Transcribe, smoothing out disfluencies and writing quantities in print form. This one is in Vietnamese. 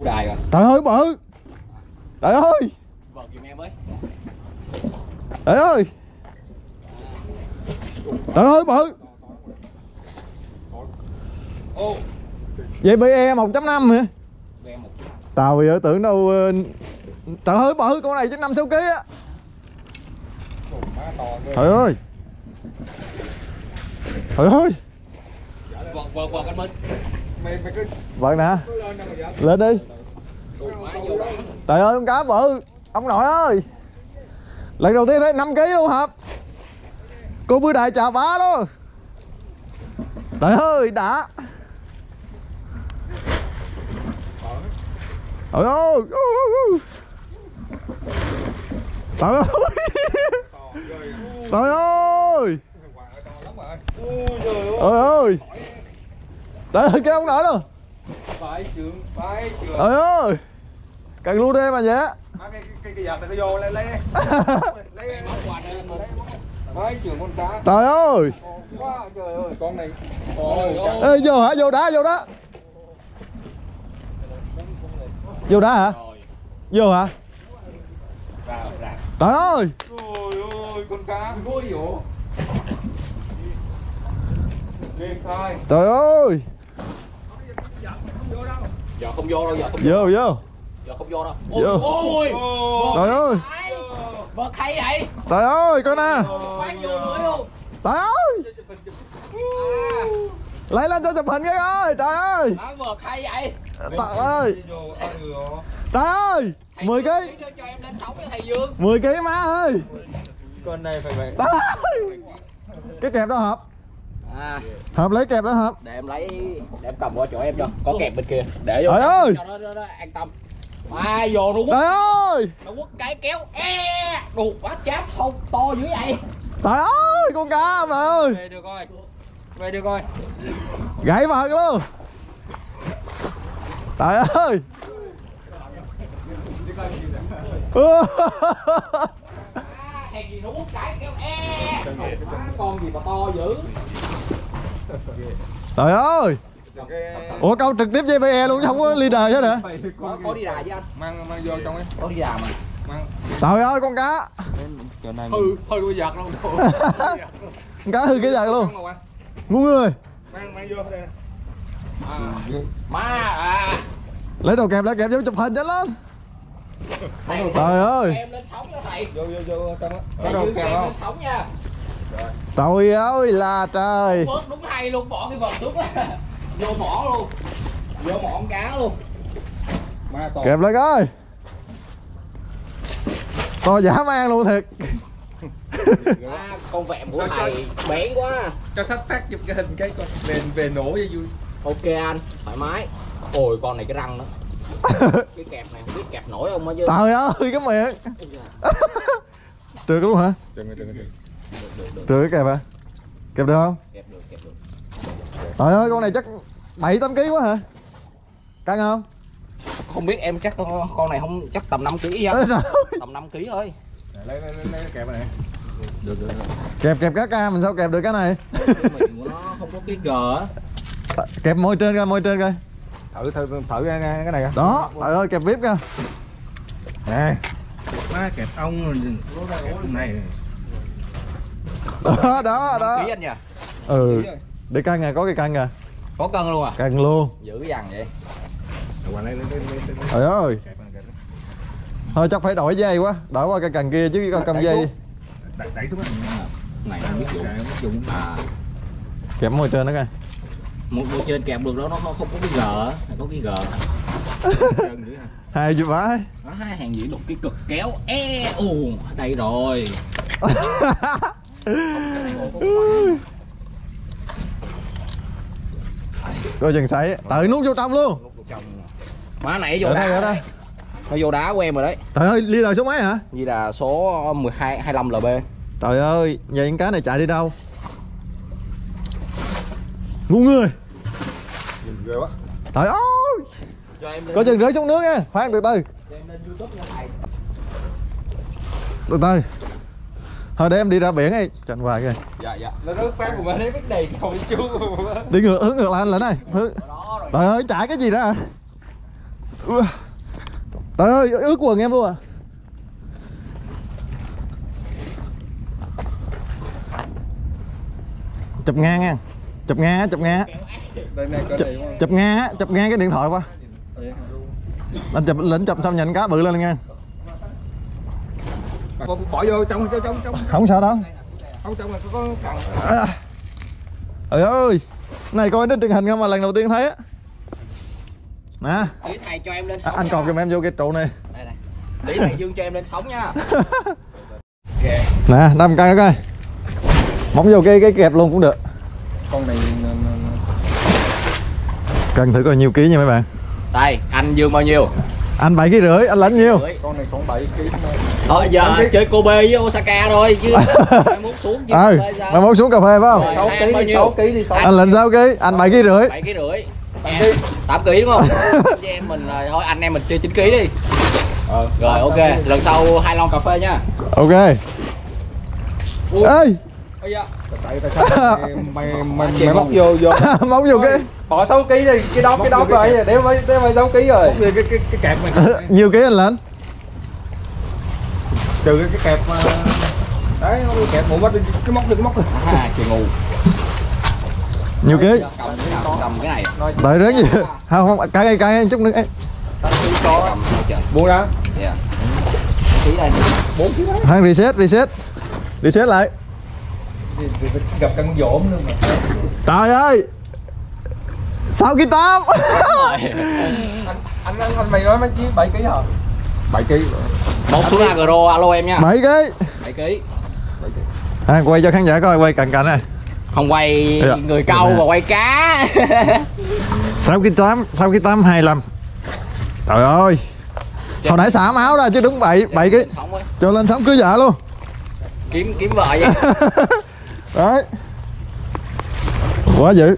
Đài rồi. Trời ơi bự. Trời ơi. Vợt giùm em với. Trời ơi. Trời ơi bự. Ô. JBE 1.5 hả? Về 1.5. Tao bây giờ tưởng đâu. Trời ơi bự, con này chắc 5-6 kg á. Trời ơi. Trời ơi. Vợt anh Minh. Vợt nè. Lên đi. Trời ơi con cá bự. Ông nội ơi. Lần đầu tiên thấy 5 kg luôn hả? Cô bữa đại chà bá luôn. Trời ơi đã. Trời ơi. Trời ơi. Trời ơi. Trời ơi. Trời ơi cái ông nổi luôn. Phải trường. Trời ơi. Cần luôn đi mà vậy. Cái vợt này có vô lấy đi. Lấy Móc quạt đây anh Minh. Phải trường con cá. Trời ơi. Quá trời ơi, con này. Ê vô hả? Vô đá vô đó. Vô đá hả? Vô hả? Trời ơi. Ôi ôi, con cá vui vô. Liên khai. Trời ơi. Giờ không vô đâu, giờ không Vô vô. Giờ không vô đâu. Vô. Ôi. Trời ơi. Vợt hay vậy. Trời ơi coi nè. Quán vô lưới luôn. Trời ơi. Lấy lên cho chụp hình cái ơi. Trời ơi. Đó, vợt hay vậy. Trời ơi. Trời ơi. 10 kg. Đưa cho em lên sóng với thầy Dương. 10 kg má ơi. con này phải vậy. Trời ơi. Cái kẹp đó hợp. À, Hợp lấy kẹp đó hợp. để em lấy, để em cầm qua chỗ em cho. Có kẹp bên kia. Để vô. Trời ơi. Cho nó an tâm. À, vô nó quất. Trời ơi. Nó quất cái kéo. Đục quá cháp không to dữ vậy. Trời ơi con cá mà ơi. Về được coi. Về được coi. Gãy vợt luôn. Trời ơi. Hèn gì nó quất cái kéo. Con gì mà to dữ. Trời ơi. Ủa câu trực tiếp JBE luôn chứ không có leader hết hả? Có đi đà chứ anh. Mang vô trong ấy. Có đi đà mà. Mang. Trời ơi con cá. Chỗ này hư cái vợt luôn. Con cá hư cái vợt luôn. Ngu người. Mang vô đây. Má Lấy đồ kẹp lại kẹp vô chụp hình cho lắm. thầy, Trời ơi. em lên sóng nha thầy. Vô trong á. Có đồ kẹp không? Lên sóng nha. Trời ơi là trời. Bớt đúng hay luôn, bỏ cái vợt xuống á. Vô mỏ luôn. Vô mỏ con cá luôn. Kẹp lại coi. To dã man luôn thiệt. Con vẹm của thầy bén quá. Cho sách phát chụp cái hình cái coi. Về nổ cho vui. Ok anh, thoải mái. Ôi con này cái răng đó. Cái kẹp này không biết kẹp nổi không á chứ. Trời ơi cái miệng. Trượt luôn hả? Trượt. Trượt cái kẹp hả? Kẹp được không? Kẹp được. Trời ơi con này chắc 7-8 kg quá hả? Căng không? Không biết em chắc con này không chắc tầm 5 kg Ê, vậy. trời ơi. Tầm 5 kg thôi. Lấy cái kẹp này. Được. Kẹp cá ca mình sao kẹp được cái này? Miệng của nó không có cái gờ á. Kẹp môi trên coi, môi trên coi. Thử cái này coi. Đó, trời ơi kẹp vip kìa. Nè. Má kẹp ong này. Đó. Ký anh nha. Ừ. Để cân nè, có cái cân kìa. Có cân luôn à? Cân luôn. Dữ dằn vậy. Trời ơi. Thôi chắc phải đổi dây quá, đổi qua cái cần kia chứ con cầm dây. Đẩy xuống Này không biết dụng. À. Kẹp môi trên đó coi. Môi trên kẹp được đó, nó không có cái gờ á, có cái gờ. Hai chữ vãi. Nó hai hàng gì đục cái cực kéo. Đây rồi. Coi chừng sấy, tự nuốt vô trong luôn. Má nãy vô đá. Nó vô đá của em rồi đấy. Trời ơi, leader số mấy hả? Vì là số 25 LB. Trời ơi, giờ những cá này chạy đi đâu? Ngu người. Ghê quá. Trời ơi. Coi chừng rơi xuống nước nha, khoan từ từ. Từ từ. Thôi để em đi ra biển đi, chạy hoài kìa. Dạ. Nó nước phát của mình lấy biết đầy không chú. Đi ngược hướng ngược lại anh lại này. Trời ơi, chạy cái gì đó à? Trời ơi, ướt quần em luôn à. Chụp ngang nha. Chụp ngang á, chụp ngang á. Đây này, cái này đúng không? Chụp ngang á, chụp ngang cái điện thoại qua. Anh chụp lĩnh chụp xong nhìn cá bự lên nha. Bỏ vô trong. Không sao đâu. Không trong là có cần. Trời ơi, này coi đến truyền hình không mà lần đầu tiên thấy á. Nè. Để thầy cho em lên sóng. Anh còn giùm em vô cái trụ này. Đây này. Để thầy Dương cho em lên sóng nha. Nè, đâm căng coi. Móc vô cái kẹp luôn cũng được. Con này Cân thử coi nhiêu ký nha mấy bạn. Đây, anh Dương bao nhiêu? Anh 7,5 kg, anh lãnh nhiêu? con này khoảng 7 kg. Thôi giờ chơi Kobe với Osaka thôi chứ. Mai mốt xuống chứ. Mai mốt xuống cà phê phải không? Rồi, 6 kg đi, 6 kg đi. Anh lãnh 6 kg, anh 7,5 kg. 7,5 kg. 8 kg đúng không? Với em mình rồi thôi anh em mình chơi 9 kg đi. Rồi ok, lần sau 2 lon cà phê nha. Ok. Ui. Ê. Ây da. Tại sao mày móc vô Móc vô cái bỏ 6 kg đi, cái đó rồi để mày 6 kg rồi. Cái kẹp này. Nhiêu ký anh lãnh? Trừ cái kẹp mà đấy, nó kẹp một mất cái móc đi. Chị ngu. Nhiêu ký? Cầm cái này. Đợi rớt gì? Không, cay chút nữa. Buông ra. Dạ. Ký đây. 4 kg đấy. Thằng reset lại. Gặp cân dỗm nữa mà. Trời ơi. 6,8 kg. Anh mày nói mấy chí 7 kg hả? 7 kg. Một xuống agro alo em nha. 7 kg. 7 kg. Quay cho khán giả coi, quay cận này. Không quay người câu mà quay cá. 6,8 kg 25. Trời ơi. Hồi nãy xả máu ra chứ đúng 7 kg. Cho lên sống cưới vợ luôn. Kiếm vợ vậy. Đấy. Quá dữ.